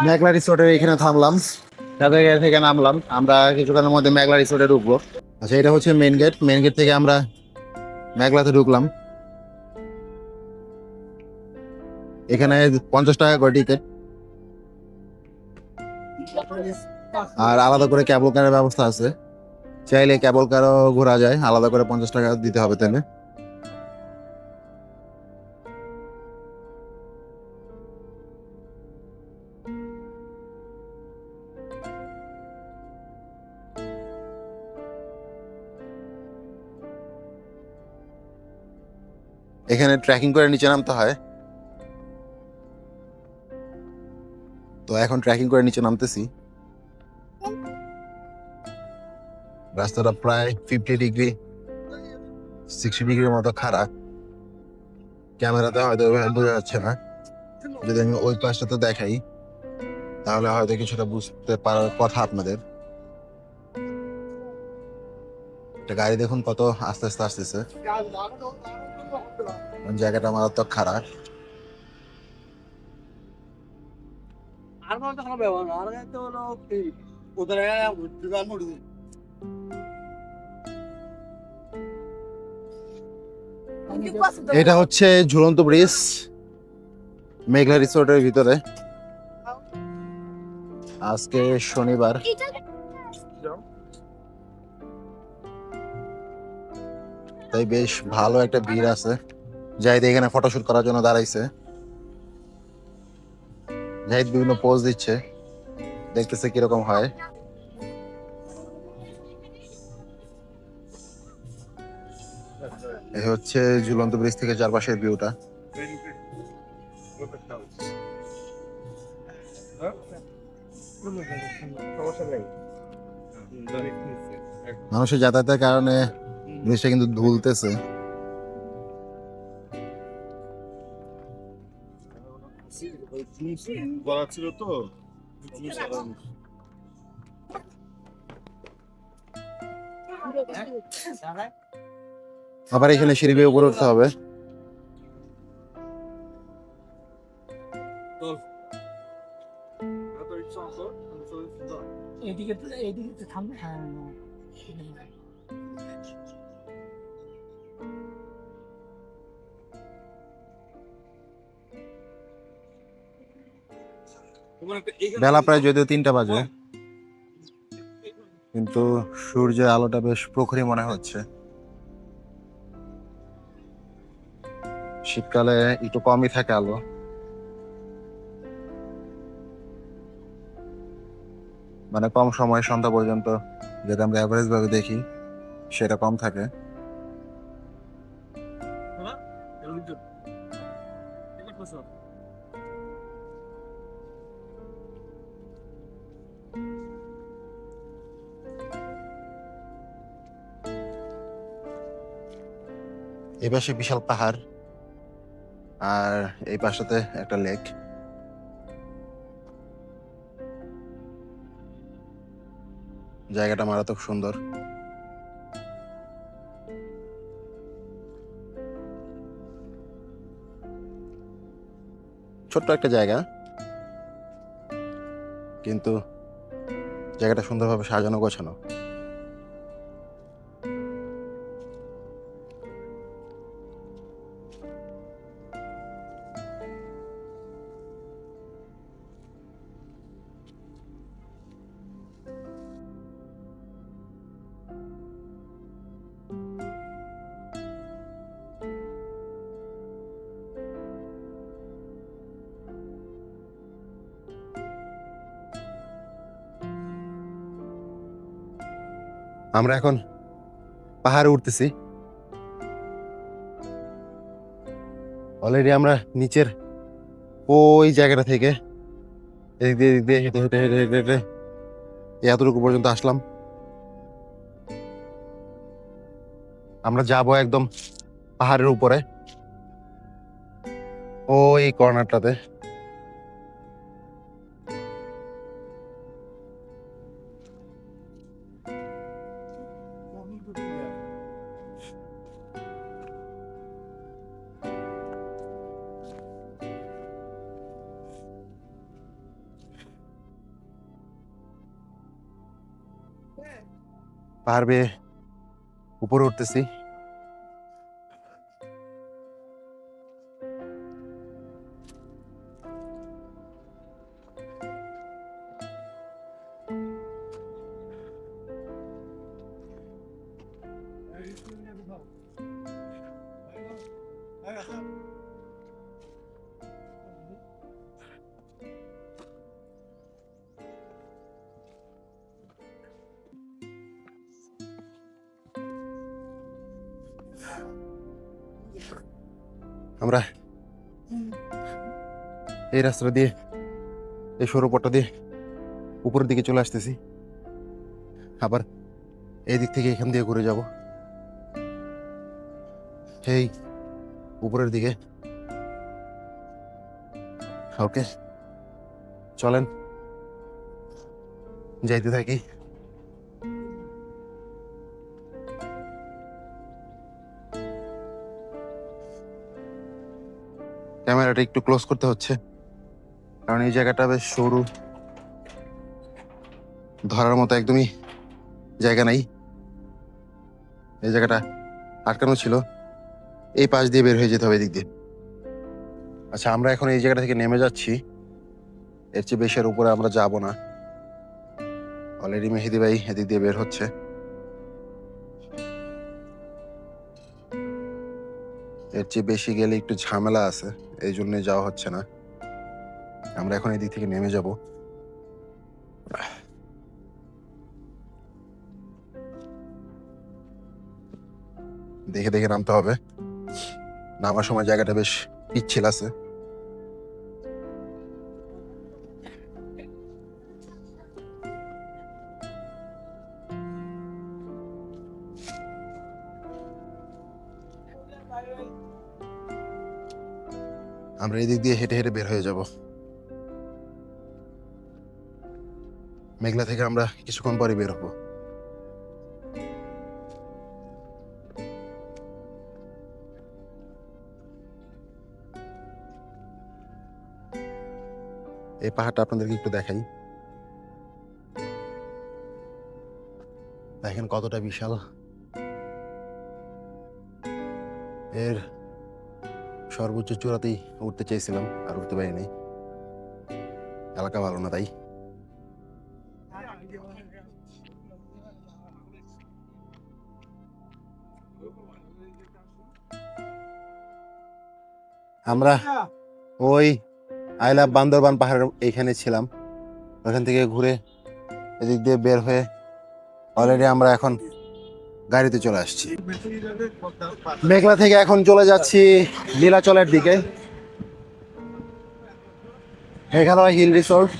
মেঘলা রিসোর্টের এখানে থামলাম, তাদের গাড়ি থেকে নামলাম, আমরা কিছুক্ষণের মধ্যে মেঘলা রিসোর্টে ঢুকবো। আচ্ছা, এটা হচ্ছে মেন গেট। মেন গেট থেকে আমরা মেঘলাতে ঢুকলাম। এখানে 50 টাকা করে টিকিট, আর আলাদা করে ক্যাবল কারের ব্যবস্থা আছে। চাইলে ক্যাবল কারও ঘোরা যায়, আলাদা করে 50 টাকা দিতে হবে তাহলে। এখানে ট্রেকিং করে নিচে নামতে হয়, তো এখন ট্রেকিং করে নিচে নামতেছি। রাস্তাটা প্রায় 50 ডিগ্রি 60 ডিগ্রির মতো খারাপ, ক্যামেরাতে হয়তো বোঝা যাচ্ছে না। যদি আমি ওই পাশটাতে দেখাই তাহলে হয়তো কিছুটা বুঝতে পারার কথা আপনাদের। একটা গাড়ি দেখুন কত আস্তে আস্তে আসতেছে, জায়গাটা মারাত্মক খারাপ। এটা হচ্ছে ঝুলন্ত ব্রিজ মেঘলা রিসোর্টের ভিতরে। আজকে শনিবার, তাই বেশ ভালো একটা ভিড় আছে। জাহিদ এখানে ফটোশুট করার জন্য দাঁড়াইছে। জাহিদ বিভিন্ন পোজ দিচ্ছে, দেখতেছে কিরকম হয়। এই হচ্ছে ঝুলন্ত ব্রিজ থেকে চারপাশের ভিউটা। মানুষের যাতায়াতের কারণে ব্রিজটা কিন্তু ধুলতেছে। আবার এখানে সিঁড়ি বেয়ে উপরে উঠতে হবে। এইদিকে থামবে। হ্যাঁ, বেলা প্রায় যদিও 3টা বাজে, কিন্তু সূর্যের আলোটা বেশ প্রখরই মনে হচ্ছে। শীতকালে একটু কমই থাকে আলো, মানে কম সময় সন্ধ্যা পর্যন্ত যেটা আমরা অ্যাভারেজ ভাবে দেখি সেটা কম থাকে। এই পাশে বিশাল পাহাড়, আর এই পাশটাতে একটা লেক। জায়গাটা মারাত্মক সুন্দর। ছোট্ট একটা জায়গা, কিন্তু জায়গাটা সুন্দরভাবে সাজানো গোছানো। আমরা এখন পাহাড়ে উঠতেছি। অলরেডি আমরা নিচের ওই জায়গাটা থেকে এদিক দিয়ে এদিক দিয়ে হেঁটে হেঁটে হেঁটে হেঁটে হেঁটে এতটুকু পর্যন্ত আসলাম। আমরা যাব একদম পাহাড়ের উপরে, ওই কর্নারটাতে। পাহাড় বেয়ে উপরে উঠতেছি। আমরা এই রাস্তা দিয়ে, এই সরু পথটা দিয়ে উপরের দিকে চলে আসতেছি। আবার এই দিক থেকে এখান দিয়ে ঘুরে যাব এই উপরের দিকে। ওকে, চলেন যাইতে থাকি। ক্যামেরাটা একটু ক্লোজ করতে হচ্ছে, কারণ এই জায়গাটা বেশ সরু, ধরার মতো একদমই জায়গা নাই। এই জায়গাটা আটকানো ছিল, এই পাশ দিয়ে বের হয়ে যেতে হবে এদিক দিয়ে। আচ্ছা, আমরা এখন এই জায়গাটা থেকে নেমে যাচ্ছি, এর চেয়ে বেশি আর উপরে আমরা যাব না। অলরেডি মেহেদি ভাই এদিক দিয়ে বের হচ্ছে। এর চেয়ে বেশি গেলে একটু ঝামেলা আছে, এই জন্য যাওয়া হচ্ছে না। আমরা এখন এদিক থেকে নেমে যাব। দেখে দেখে নামতে হবে, নামার সময় জায়গাটা বেশ পিচ্ছিল আছে। আমরা এই দিক দিয়ে হেঁটে হেঁটে বের হয়ে যাব। মেঘলা থেকে আমরা কিছুক্ষণ পরে বের হবো। এই পাহাড়টা আপনাদেরকে একটু দেখাই, দেখেন কতটা বিশাল। এর সর্বোচ্চ চূড়াতেই উঠতে চাইছিলাম, আর উঠতে পারিনি, এলাকা ভালো না তাই। আমরা ওই আই লাভ বান্দরবান পাহাড়ের এইখানে ছিলাম, ওখান থেকে ঘুরে এদিক দিয়ে বের হয়ে অলরেডি আমরা এখন গাড়িতে চলে আসছি। মেঘলা থেকে এখন চলে যাচ্ছি নীলাচলের দিকে। এখানে হিল রিসোর্ট।